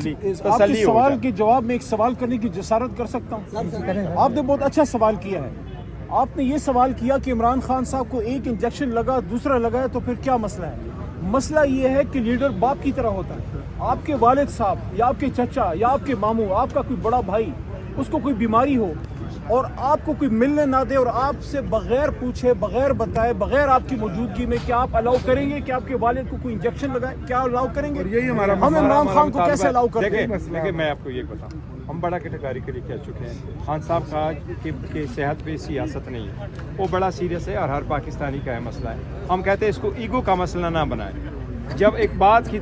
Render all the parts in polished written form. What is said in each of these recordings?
आपके सवाल के जवाब में एक सवाल करने की जसारत कर सकता हूँ। आपने बहुत अच्छा सवाल किया है। आपने ये सवाल किया कि इमरान खान साहब को एक इंजेक्शन लगा, दूसरा लगा है, तो फिर क्या मसला है? मसला ये है कि लीडर बाप की तरह होता है। आपके वालिद साहब या आपके चचा या आपके मामू, आपका कोई बड़ा भाई, उसको कोई बीमारी हो और आपको कोई मिलने ना दे और आपसे बगैर पूछे, बगैर बताए, बगैर आपकी मौजूदगी में क्या आप अलाउ करेंगे कि आपके वालिद को कोई इंजेक्शन लगाए? क्या अलाउ करेंगे? यही हमारा हम इमरान खान को कैसे अलाउ करते देखिए, हैं? मैं आपको ये बताऊं, हम बड़ा कैटेगरिकली कह चुके हैं, खान साहब का कि सेहत पे सियासत नहीं है, वो बड़ा सीरियस है और हर पाकिस्तानी का है मसला है। हम कहते हैं इसको ईगो का मसला ना बनाए। जब एक बात की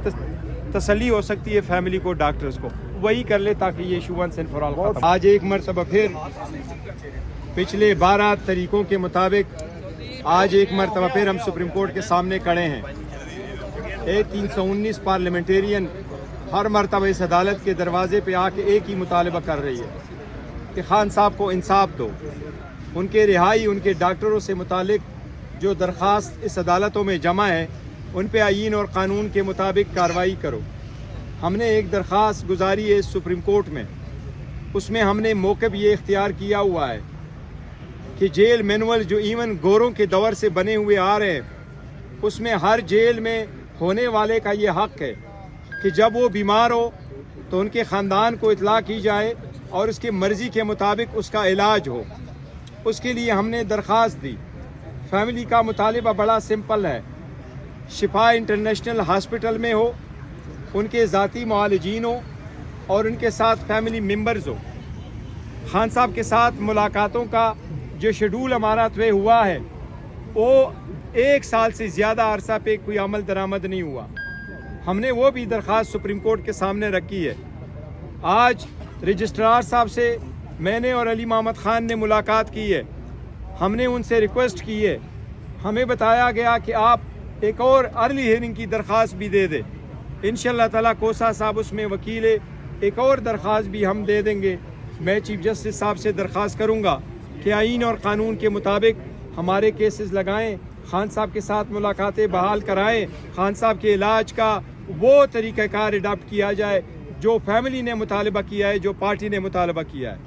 तसल्ली हो सकती है फैमिली को, डॉक्टर्स को, वही कर ले ताकि ये issue once and for all खत्म। आज एक मरतबा फिर पिछले 12 तरीकों के मुताबिक आज एक मरतबा फिर हम सुप्रीम कोर्ट के सामने खड़े हैं। 319 पार्लियामेंटेरियन हर मरतबा इस अदालत के दरवाजे पे आके एक ही मुतालबा कर रही है कि खान साहब को इंसाफ दो, उनके रिहाई, उनके डॉक्टरों से मुतालिक जो दरख्वास्त इस अदालतों में जमा है उन पे आईन और कानून के मुताबिक कार्रवाई करो। हमने एक दरख्वास्त गुजारी है सुप्रीम कोर्ट में, उसमें हमने मौक़िफ़ ये इख्तियार किया हुआ है कि जेल मैनुअल जो इवन गोरों के दौर से बने हुए आ रहे हैं, उसमें हर जेल में होने वाले का ये हक़ है कि जब वो बीमार हो तो उनके ख़ानदान को इतला की जाए और उसकी मर्ज़ी के मुताबिक उसका इलाज हो। उसके लिए हमने दरख्वास्त दी। फैमिली का मुतालिबा बड़ा सिंपल है, शिफा इंटरनेशनल हॉस्पिटल में हो, उनके ज़ाती मुआलिजीन हो और उनके साथ फैमिली मेम्बर्स हो। खान साहब के साथ मुलाकातों का जो शेड्यूल हमारा तय हुआ है वो 1 साल से ज़्यादा अरसा पे कोई अमल दरामद नहीं हुआ। हमने वो भी दरख्वास्त सुप्रीम कोर्ट के सामने रखी है। आज रजिस्ट्रार साहब से मैंने और अली मोहम्मद ख़ान ने मुलाकात की है। हमने उनसे रिक्वेस्ट की है, हमें बताया गया कि आप एक और अर्ली हियरिंग की दरख्वास्त भी दे दें। इंशाअल्लाह ताला कोसा साहब उसमें वकील है, एक और दरख्वास्त भी हम दे देंगे। मैं चीफ जस्टिस साहब से दरख्वास्त करूँगा कि आईन और कानून के मुताबिक हमारे केसेस लगाएं, खान साहब के साथ मुलाकातें बहाल कराएं, खान साहब के इलाज का वो तरीक़ाकार अडॉप्ट किया जाए जो फैमिली ने मुतालबा किया है, जो पार्टी ने मुतालबा किया है।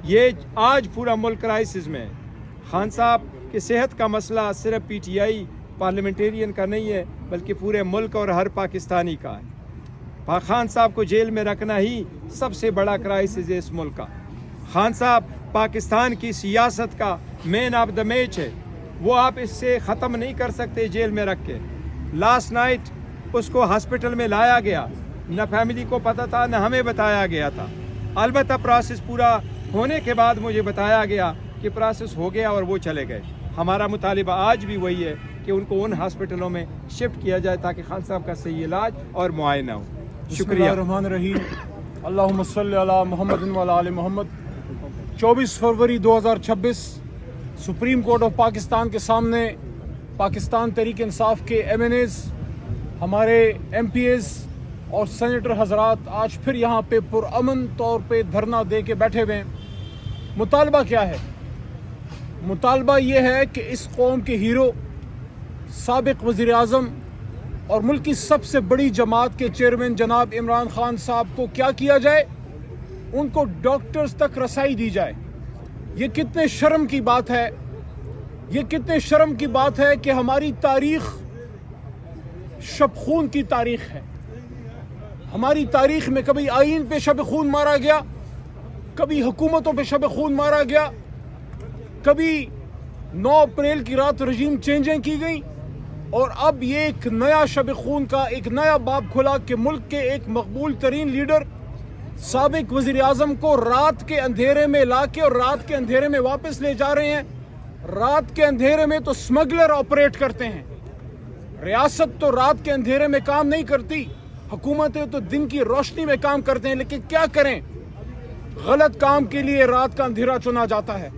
ये आज पूरा मुल्क क्राइसिस में है। खान साहब की सेहत का मसला सिर्फ PTI पार्लियामेंटेरियन का नहीं है बल्कि पूरे मुल्क और हर पाकिस्तानी का है। खान साहब को जेल में रखना ही सबसे बड़ा क्राइसिस है इस मुल्क का। खान साहब पाकिस्तान की सियासत का मैन ऑफ द मैच है, वो आप इससे ख़त्म नहीं कर सकते जेल में रख के। लास्ट नाइट उसको हॉस्पिटल में लाया गया, न फैमिली को पता था न हमें बताया गया था। अलबत्ता प्रोसेस पूरा होने के बाद मुझे बताया गया कि प्रोसेस हो गया और वो चले गए। हमारा मुतालिबा आज भी वही है कि उनको उन हॉस्पिटलों में शिफ्ट किया जाए ताकि खान साहब का सही इलाज और मुआयना हो। शुक्रिया। अल्लाहुम्मा सल्ली अला मुहम्मदिन व अला आलि मुहम्मद। 24 फरवरी 2026 सुप्रीम कोर्ट ऑफ पाकिस्तान के सामने पाकिस्तान तहरीक इंसाफ के MNAs, हमारे MPAs और सेनेटर हजरात आज फिर यहाँ पे पुरअमन तौर पे धरना दे के बैठे हुए हैं। मुतालबा क्या है? मुतालबा ये है कि इस कौम के हीरो साबिक वज़ीर आज़म और मुल्क की सबसे बड़ी जमात के चेयरमैन जनाब इमरान खान साहब को क्या किया जाए, उनको डॉक्टर्स तक रसाई दी जाए। ये कितने शर्म की बात है, ये कितने शर्म की बात है कि हमारी तारीख शब खून की तारीख है। हमारी तारीख में कभी आईन पे शब खून मारा गया, कभी हुकूमतों पे शब खून मारा गया, कभी 9 अप्रैल की रात रजीम चेंजें की गई और अब ये एक नया शब खून का एक नया बाब खुला कि मुल्क के एक मकबूल तरीन लीडर साबिक वज़ीर आज़म को रात के अंधेरे में लाके और रात के अंधेरे में वापस ले जा रहे हैं। रात के अंधेरे में तो स्मगलर ऑपरेट करते हैं। रियासत तो रात के अंधेरे में काम नहीं करती, हुकूमतें तो दिन की रोशनी में काम करते हैं। लेकिन क्या करें, गलत काम के लिए रात का अंधेरा चुना जाता है।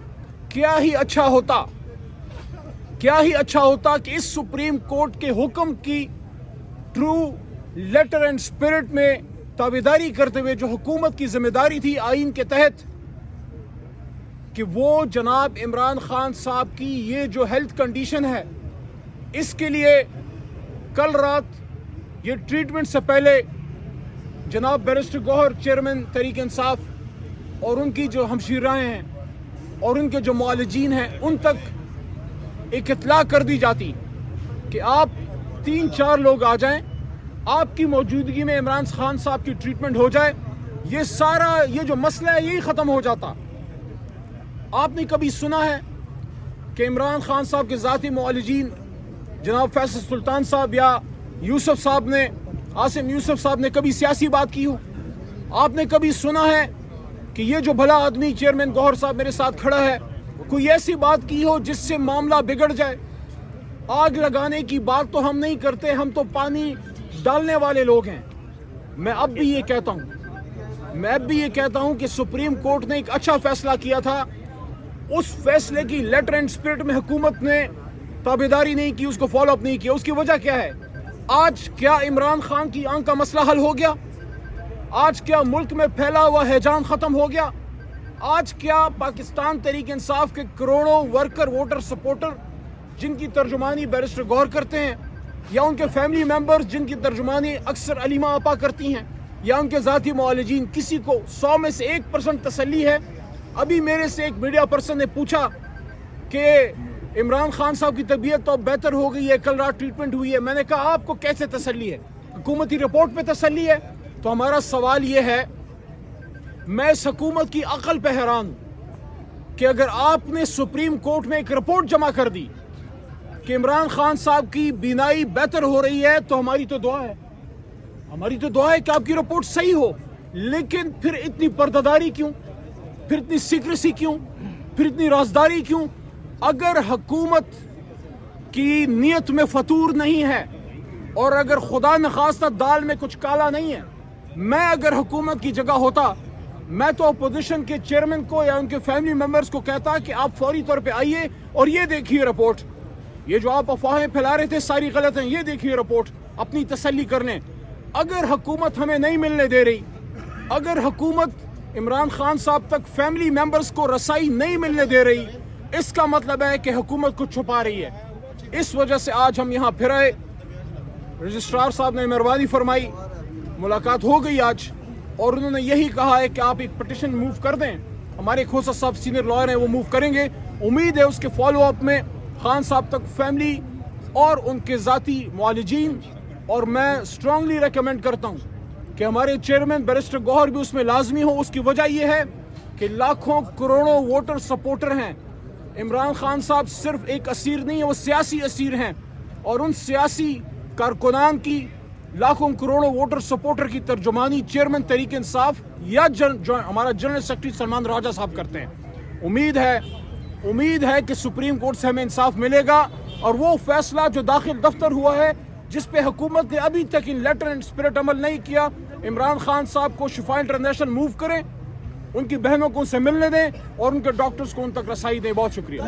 क्या ही अच्छा होता, क्या ही अच्छा होता कि इस सुप्रीम कोर्ट के हुक्म की ट्रू लेटर एंड स्पिरिट में ताबेदारी करते हुए जो हुकूमत की जिम्मेदारी थी आइन के तहत, कि वो जनाब इमरान खान साहब की ये जो हेल्थ कंडीशन है, इसके लिए कल रात ये ट्रीटमेंट से पहले जनाब बैरिस्टर गौहर चेयरमैन तहरीक इंसाफ और उनकी जो हमशीराएँ हैं और उनके जो मुआलिजीन हैं उन तक एक इत्तला कर दी जाती कि आप 3-4 लोग आ जाएं, आपकी मौजूदगी में इमरान खान साहब की ट्रीटमेंट हो जाए, ये सारा ये जो मसला है यही ख़त्म हो जाता। आपने कभी सुना है कि इमरान खान साहब के ज़ाती मुआलिजीन जनाब फैसल सुल्तान साहब या यूसुफ साहब ने आसिम यूसुफ साहब ने कभी सियासी बात की हो? आपने कभी सुना है कि ये जो भला आदमी चेयरमैन गौहर साहब मेरे साथ खड़ा है कोई ऐसी बात की हो जिससे मामला बिगड़ जाए? आग लगाने की बात तो हम नहीं करते, हम तो पानी डालने वाले लोग हैं। मैं अब भी ये कहता हूं कि सुप्रीम कोर्ट ने एक अच्छा फैसला किया था, उस फैसले की लेटर एंड स्पिरिट में हुकूमत ने ताबेदारी नहीं की, उसको फॉलो अप नहीं किया। उसकी वजह क्या है? आज क्या इमरान खान की आंख का मसला हल हो गया? आज क्या मुल्क में फैला हुआ हैजान खत्म हो गया? आज क्या पाकिस्तान तहरीक इंसाफ के करोड़ों वर्कर वोटर सपोर्टर जिनकी तर्जुमानी बैरिस्टर गौहर करते हैं, या उनके फैमिली मेंबर्स जिनकी तर्जुमानी अक्सर अलीमा आपा करती हैं, या उनके ज़ाती मुआलिजीन, किसी को 100 में से 1% तसल्ली है? अभी मेरे से एक मीडिया पर्सन ने पूछा कि इमरान खान साहब की तबीयत तो बेहतर हो गई है, कल रात ट्रीटमेंट हुई है। मैंने कहा आपको कैसे तसल्ली है? हुकूमती रिपोर्ट पे तसल्ली है? तो हमारा सवाल ये है, मैं इस हुकूमत की अकल पे हैरान हूं कि अगर आपने सुप्रीम कोर्ट में एक रिपोर्ट जमा कर दी कि इमरान खान साहब की बीनाई बेहतर हो रही है, तो हमारी तो दुआ है कि आपकी रिपोर्ट सही हो। लेकिन फिर इतनी पर्दादारी क्यों? फिर इतनी सीक्रेसी क्यों? फिर इतनी राजदारी क्यों? अगर हुकूमत की नीयत में फतूर नहीं है और अगर खुदा न खास्ता दाल में कुछ काला नहीं है, मैं अगर हुकूमत की जगह होता, मैं तो अपोजिशन के चेयरमैन को या उनके फैमिली मेंबर्स को कहता कि आप फौरी तौर पे आइए और ये देखिए रिपोर्ट, ये जो आप अफवाहें फैला रहे थे सारी गलत हैं, ये देखिए रिपोर्ट, अपनी तसल्ली कर लें। अगर हुकूमत हमें नहीं मिलने दे रही, अगर हुकूमत इमरान खान साहब तक फैमिली मेंबर्स को रसाई नहीं मिलने दे रही, इसका मतलब है कि हुकूमत कुछ छुपा रही है। इस वजह से आज हम यहाँ फिर आए। रजिस्ट्रार साहब ने मेहरबानी फरमाई, मुलाकात हो गई आज, और उन्होंने यही कहा है कि आप एक पिटिशन मूव कर दें। हमारे खोसा साहब सीनियर लॉयर हैं, वो मूव करेंगे। उम्मीद है उसके फॉलो अप में खान साहब तक फैमिली और उनके ज़ाती मुआलिजीन, और मैं स्ट्रांगली रेकमेंड करता हूँ कि हमारे चेयरमैन बैरिस्टर गौहर भी उसमें लाजमी हो। उसकी वजह यह है कि लाखों करोड़ों वोटर सपोर्टर हैं। इमरान खान साहब सिर्फ एक असीर नहीं है, वो सियासी असीर हैं, और उन सियासी कारकुनान की लाखों करोड़ों वोटर सपोर्टर की तर्जुमानी चेयरमैन तहरीक इंसाफ या हमारा जनरल सेक्रेटरी सलमान राजा साहब करते हैं। उम्मीद है कि सुप्रीम कोर्ट से हमें इंसाफ मिलेगा, और वो फैसला जो दाखिल दफ्तर हुआ है जिस पे हुकूमत ने अभी तक इन लेटर एंड स्पिरिट अमल नहीं किया, इमरान खान साहब को शिफा इंटरनेशनल मूव करें, उनकी बहनों को उनसे मिलने दें और उनके डॉक्टर्स को उन तक रसाई दें। बहुत शुक्रिया।